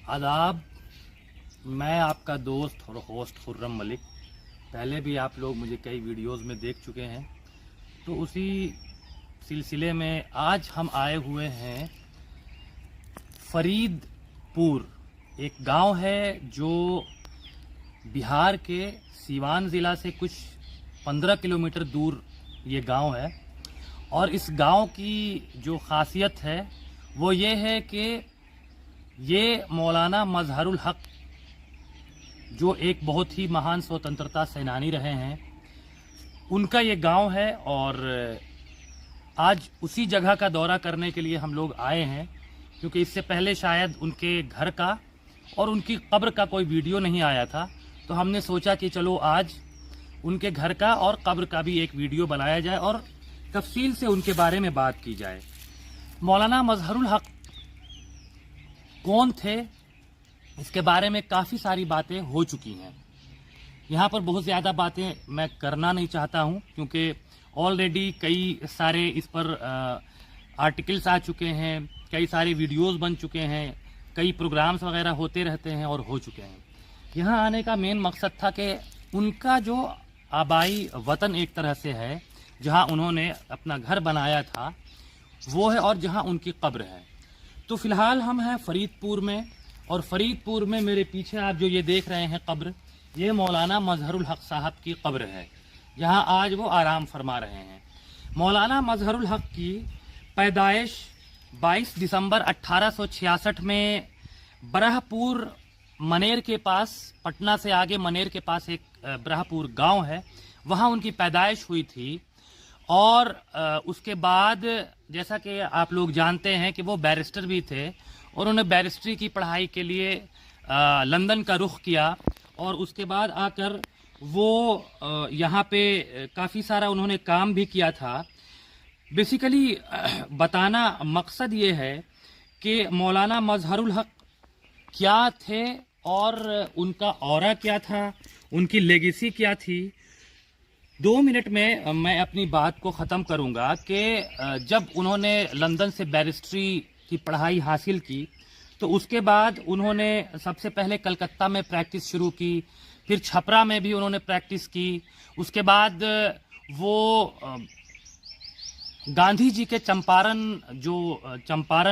आदाब। मैं आपका दोस्त और होस्ट खुर्रम मलिक। पहले भी आप लोग मुझे कई वीडियोस में देख चुके हैं, तो उसी सिलसिले में आज हम आए हुए हैं फरीदपुर। एक गांव है जो बिहार के सीवान ज़िला से कुछ 15 किलोमीटर दूर ये गांव है। और इस गांव की जो ख़ासियत है वो ये है कि ये मौलाना मजहरुल हक, जो एक बहुत ही महान स्वतंत्रता सेनानी रहे हैं, उनका ये गांव है। और आज उसी जगह का दौरा करने के लिए हम लोग आए हैं, क्योंकि इससे पहले शायद उनके घर का और उनकी कब्र का कोई वीडियो नहीं आया था। तो हमने सोचा कि चलो आज उनके घर का और कब्र का भी एक वीडियो बनाया जाए और तफसील से उनके बारे में बात की जाए। मौलाना मजहरुल हक कौन थे, इसके बारे में काफ़ी सारी बातें हो चुकी हैं। यहाँ पर बहुत ज़्यादा बातें मैं करना नहीं चाहता हूँ, क्योंकि ऑलरेडी कई सारे इस पर आर्टिकल्स आ चुके हैं, कई सारे वीडियोस बन चुके हैं, कई प्रोग्राम्स वगैरह होते रहते हैं और हो चुके हैं। यहाँ आने का मेन मकसद था कि उनका जो आबाई वतन एक तरह से है, जहाँ उन्होंने अपना घर बनाया था, वो है, और जहाँ उनकी कब्र है। तो फ़िलहाल हम हैं फरीदपुर में, और फरीदपुर में मेरे पीछे आप जो ये देख रहे हैं कब्र, ये मौलाना मजहरुल हक साहब की कब्र है, जहाँ आज वो आराम फरमा रहे हैं। मौलाना मजहरुल हक की पैदाइश 22 दिसंबर 1866 में ब्रह्मपुर मनेर के पास, पटना से आगे मनेर के पास एक ब्रह्मपुर गांव है, वहाँ उनकी पैदाइश हुई थी। और उसके बाद जैसा कि आप लोग जानते हैं कि वो बैरिस्टर भी थे, और उन्होंने बैरिस्ट्री की पढ़ाई के लिए लंदन का रुख किया। और उसके बाद आकर वो यहाँ पे काफ़ी सारा उन्होंने काम भी किया था। बेसिकली बताना मकसद ये है कि मौलाना मजहरुल हक क्या थे और उनका ऑरा क्या था, उनकी लेगेसी क्या थी। 2 मिनट में मैं अपनी बात को ख़त्म करूंगा कि जब उन्होंने लंदन से बैरिस्ट्री की पढ़ाई हासिल की, तो उसके बाद उन्होंने सबसे पहले कलकत्ता में प्रैक्टिस शुरू की, फिर छपरा में भी उन्होंने प्रैक्टिस की। उसके बाद वो गांधी जी के चंपारण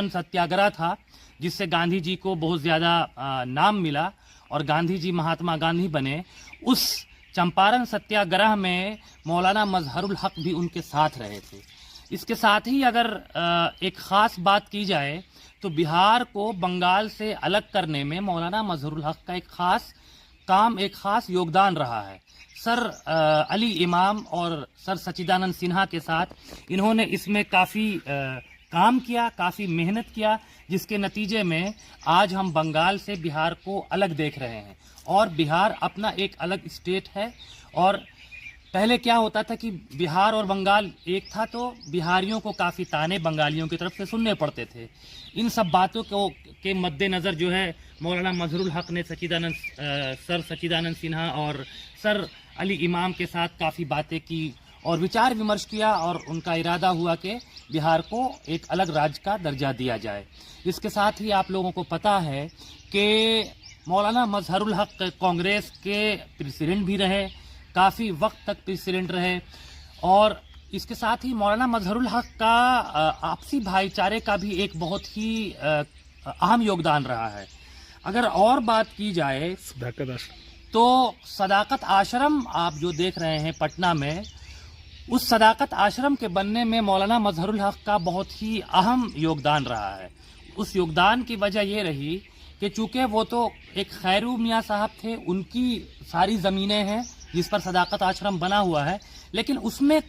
सत्याग्रह था, जिससे गांधी जी को बहुत ज़्यादा नाम मिला और गांधी जी महात्मा गांधी बने। उस चंपारण सत्याग्रह में मौलाना मजहरुल हक भी उनके साथ रहे थे। इसके साथ ही अगर एक ख़ास बात की जाए तो बिहार को बंगाल से अलग करने में मौलाना मजहरुल हक का एक ख़ास काम, एक ख़ास योगदान रहा है। सर अली इमाम और सर सच्चिदानंद सिन्हा के साथ इन्होंने इसमें काफ़ी काम किया, काफ़ी मेहनत किया, जिसके नतीजे में आज हम बंगाल से बिहार को अलग देख रहे हैं और बिहार अपना एक अलग स्टेट है। और पहले क्या होता था कि बिहार और बंगाल एक था, तो बिहारियों को काफ़ी ताने बंगालियों की तरफ से सुनने पड़ते थे। इन सब बातों को के मद्देनज़र जो है मौलाना मजहरुल हक ने सर सच्चिदानंद सिन्हा और सर अली इमाम के साथ काफ़ी बातें की और विचार विमर्श किया, और उनका इरादा हुआ कि बिहार को एक अलग राज्य का दर्जा दिया जाए। इसके साथ ही आप लोगों को पता है कि मौलाना मजहरुल हक कांग्रेस के प्रेसिडेंट भी रहे, काफ़ी वक्त तक प्रेसिडेंट रहे। और इसके साथ ही मौलाना मजहरुल हक का आपसी भाईचारे का भी एक बहुत ही अहम योगदान रहा है। अगर और बात की जाए तो सदाकत आश्रम आप जो देख रहे हैं पटना में, उस सदाकत आश्रम के बनने में मौलाना मजहरुल हक का बहुत ही अहम योगदान रहा है। उस योगदान की वजह ये रही कि चूँकि वो तो एक खैरू मियाँ साहब थे, उनकी सारी ज़मीनें हैं जिस पर सदाकत आश्रम बना हुआ है, लेकिन उसमें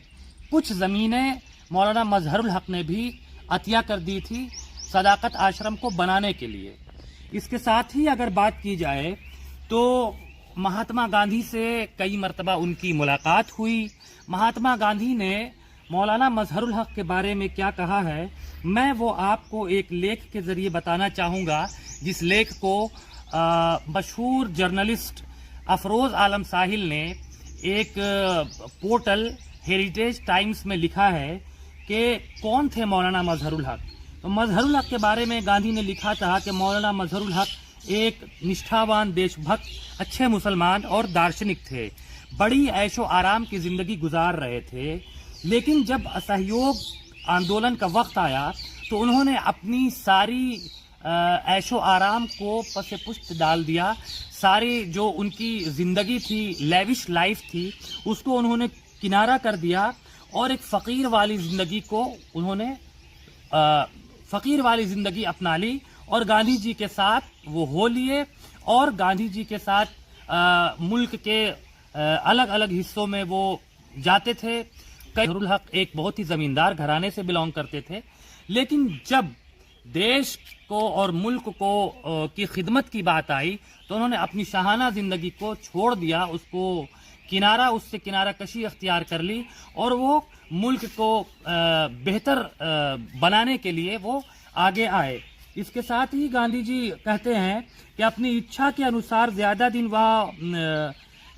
कुछ ज़मीनें मौलाना मजहरुल हक ने भी अतिया कर दी थी सदाकत आश्रम को बनाने के लिए। इसके साथ ही अगर बात की जाए तो महात्मा गांधी से कई मरतबा उनकी मुलाकात हुई। महात्मा गांधी ने मौलाना मजहरुल हक के बारे में क्या कहा है, मैं वो आपको एक लेख के ज़रिए बताना चाहूँगा, जिस लेख को मशहूर जर्नलिस्ट अफरोज़ आलम साहिल ने एक पोर्टल हेरिटेज टाइम्स में लिखा है कि कौन थे मौलाना मजहरुल हक। तो मजहरुल हक के बारे में गांधी ने लिखा था कि मौलाना मजहरुल हक एक निष्ठावान, देशभक्त, अच्छे मुसलमान और दार्शनिक थे। बड़ी ऐशो आराम की जिंदगी गुजार रहे थे। लेकिन जब असहयोग आंदोलन का वक्त आया तो उन्होंने अपनी सारी ऐशो आराम को पसे पुष्ट डाल दिया। सारी जो उनकी जिंदगी थी, लेविश लाइफ थी, उसको उन्होंने किनारा कर दिया और एक फकीर वाली जिंदगी को उन्होंने फकीर वाली जिंदगी अपना ली और गांधी जी के साथ वो हो लिए और गांधी जी के साथ मुल्क के अलग अलग हिस्सों में वो जाते थे। मजहरुल हक एक बहुत ही जमींदार घराने से बिलोंग करते थे, लेकिन जब देश को और मुल्क को की खिदमत की बात आई तो उन्होंने अपनी शाहाना जिंदगी को छोड़ दिया, उससे किनारा कशी अख्तियार कर ली और वो मुल्क को बेहतर बनाने के लिए वो आगे आए। इसके साथ ही गांधी जी कहते हैं कि अपनी इच्छा के अनुसार ज्यादा दिन वह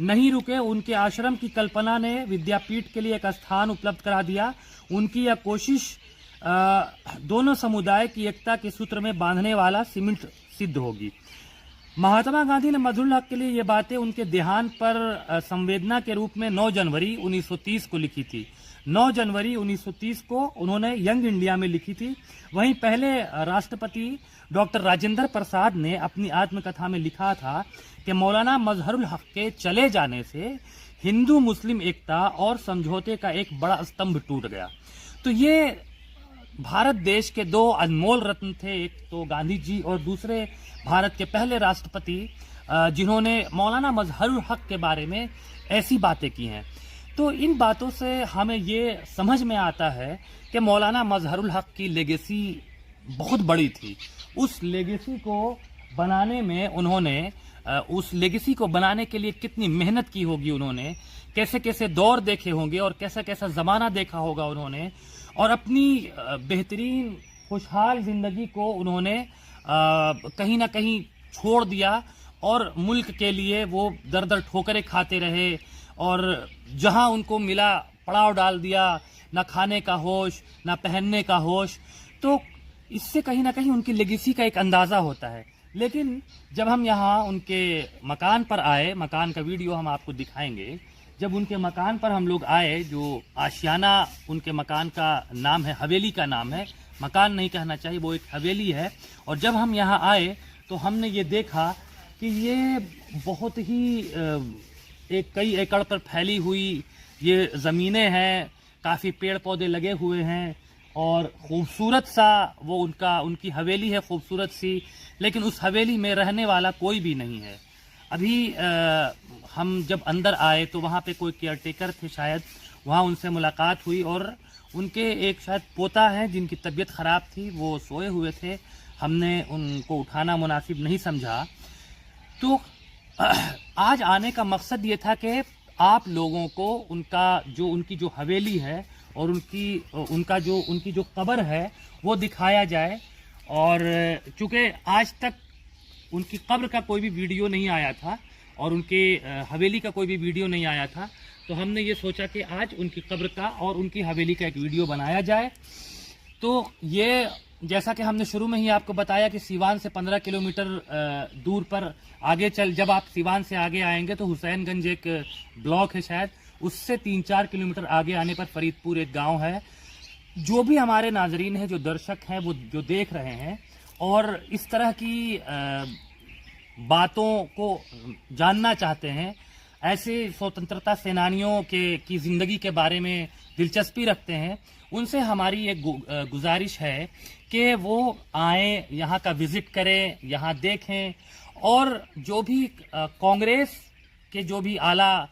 नहीं रुके। उनके आश्रम की कल्पना ने विद्यापीठ के लिए एक स्थान उपलब्ध करा दिया। उनकी यह कोशिश दोनों समुदाय की एकता के सूत्र में बांधने वाला सीमेंट सिद्ध होगी। महात्मा गांधी ने मजहरुल हक के लिए ये बातें उनके देहांत पर संवेदना के रूप में 9 जनवरी 1930 को लिखी थी। 9 जनवरी 1930 को उन्होंने यंग इंडिया में लिखी थी। वहीं पहले राष्ट्रपति डॉक्टर राजेंद्र प्रसाद ने अपनी आत्मकथा में लिखा था कि मौलाना मजहरुल हक के चले जाने से हिंदू मुस्लिम एकता और समझौते का एक बड़ा स्तंभ टूट गया। तो ये भारत देश के 2 अनमोल रत्न थे, एक तो गांधी जी और दूसरे भारत के पहले राष्ट्रपति जिन्होंने मौलाना मजहरुल हक के बारे में ऐसी बातें की हैं। तो इन बातों से हमें ये समझ में आता है कि मौलाना मजहरुल हक की लेगेसी बहुत बड़ी थी। उस लेगेसी को बनाने में उन्होंने उस लेगेसी को बनाने के लिए कितनी मेहनत की होगी उन्होंने, कैसे कैसे दौर देखे होंगे और कैसा कैसा ज़माना देखा होगा उन्होंने, और अपनी बेहतरीन खुशहाल ज़िंदगी को उन्होंने कहीं ना कहीं छोड़ दिया और मुल्क के लिए वो दर दर ठोकरें खाते रहे और जहां उनको मिला पड़ाव डाल दिया, ना खाने का होश ना पहनने का होश। तो इससे कहीं ना कहीं उनकी लेगेसी का एक अंदाज़ा होता है। लेकिन जब हम यहाँ उनके मकान पर आए, मकान का वीडियो हम आपको दिखाएंगे, जब उनके मकान पर हम लोग आए, जो आशियाना उनके मकान का नाम है, हवेली का नाम है, मकान नहीं कहना चाहिए, वो एक हवेली है। और जब हम यहाँ आए तो हमने ये देखा कि ये बहुत ही एक कई एकड़ पर फैली हुई ये ज़मीनें हैं, काफ़ी पेड़ पौधे लगे हुए हैं और खूबसूरत सा वो उनकी हवेली है, खूबसूरत सी। लेकिन उस हवेली में रहने वाला कोई भी नहीं है। अभी हम जब अंदर आए तो वहाँ पे कोई केयरटेकर थे, शायद वहाँ उनसे मुलाकात हुई और उनके एक शायद पोता है जिनकी तबीयत ख़राब थी, वो सोए हुए थे। हमने उनको उठाना मुनासिब नहीं समझा। तो आज आने का मकसद ये था कि आप लोगों को उनकी जो हवेली है और उनकी जो कब्र है वो दिखाया जाए। और चूँकि आज तक उनकी कब्र का कोई भी वीडियो नहीं आया था और उनके हवेली का कोई भी वीडियो नहीं आया था, तो हमने ये सोचा कि आज उनकी कब्र का और उनकी हवेली का एक वीडियो बनाया जाए। तो ये जैसा कि हमने शुरू में ही आपको बताया कि सीवान से 15 किलोमीटर दूर पर जब आप सीवान से आगे आएंगे तो हुसैनगंज एक ब्लॉक है शायद, उससे 3-4 किलोमीटर आगे आने पर फरीदपुर एक गांव है। जो भी हमारे नाजरीन हैं, जो दर्शक हैं, वो जो देख रहे हैं और इस तरह की बातों को जानना चाहते हैं, ऐसे स्वतंत्रता सेनानियों की ज़िंदगी के बारे में दिलचस्पी रखते हैं, उनसे हमारी एक गुजारिश है कि वो आएँ, यहाँ का विज़िट करें, यहाँ देखें और जो भी कांग्रेस के जो भी आला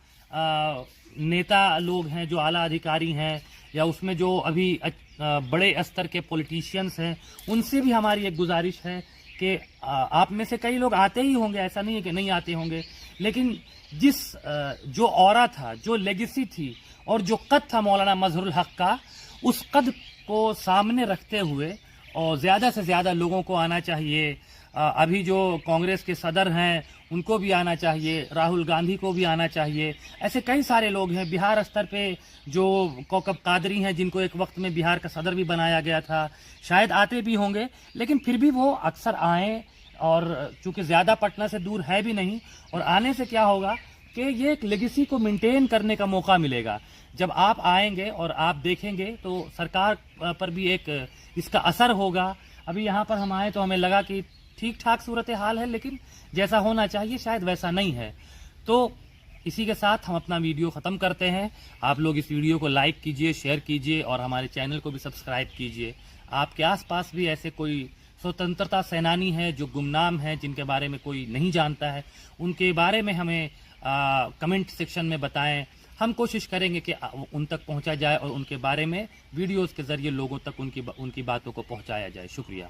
नेता लोग हैं, जो आला अधिकारी हैं या उसमें जो अभी बड़े स्तर के पॉलिटिशियंस हैं, उनसे भी हमारी एक गुजारिश है कि आप में से कई लोग आते ही होंगे, ऐसा नहीं है कि नहीं आते होंगे, लेकिन जो औरा था, जो लेगेसी थी और जो कद था मौलाना मजहरुल हक का, उस कद को सामने रखते हुए और ज़्यादा से ज़्यादा लोगों को आना चाहिए अभी जो कांग्रेस के सदर हैं उनको भी आना चाहिए, राहुल गांधी को भी आना चाहिए। ऐसे कई सारे लोग हैं बिहार स्तर पे जो कौकब कादरी हैं, जिनको एक वक्त में बिहार का सदर भी बनाया गया था, शायद आते भी होंगे, लेकिन फिर भी वो अक्सर आएँ। और चूंकि ज़्यादा पटना से दूर है भी नहीं, और आने से क्या होगा कि ये एक लेगेसी को मेंटेन करने का मौका मिलेगा। जब आप आएंगे और आप देखेंगे तो सरकार पर भी एक इसका असर होगा। अभी यहाँ पर हम आए तो हमें लगा कि ठीक ठाक सूरत हाल है, लेकिन जैसा होना चाहिए शायद वैसा नहीं है। तो इसी के साथ हम अपना वीडियो ख़त्म करते हैं। आप लोग इस वीडियो को लाइक कीजिए, शेयर कीजिए और हमारे चैनल को भी सब्सक्राइब कीजिए। आपके आसपास भी ऐसे कोई स्वतंत्रता सेनानी है जो गुमनाम है, जिनके बारे में कोई नहीं जानता है, उनके बारे में हमें कमेंट सेक्शन में बताएं। हम कोशिश करेंगे कि उन तक पहुंचा जाए और उनके बारे में वीडियोस के ज़रिए लोगों तक उनकी बातों को पहुंचाया जाए। शुक्रिया।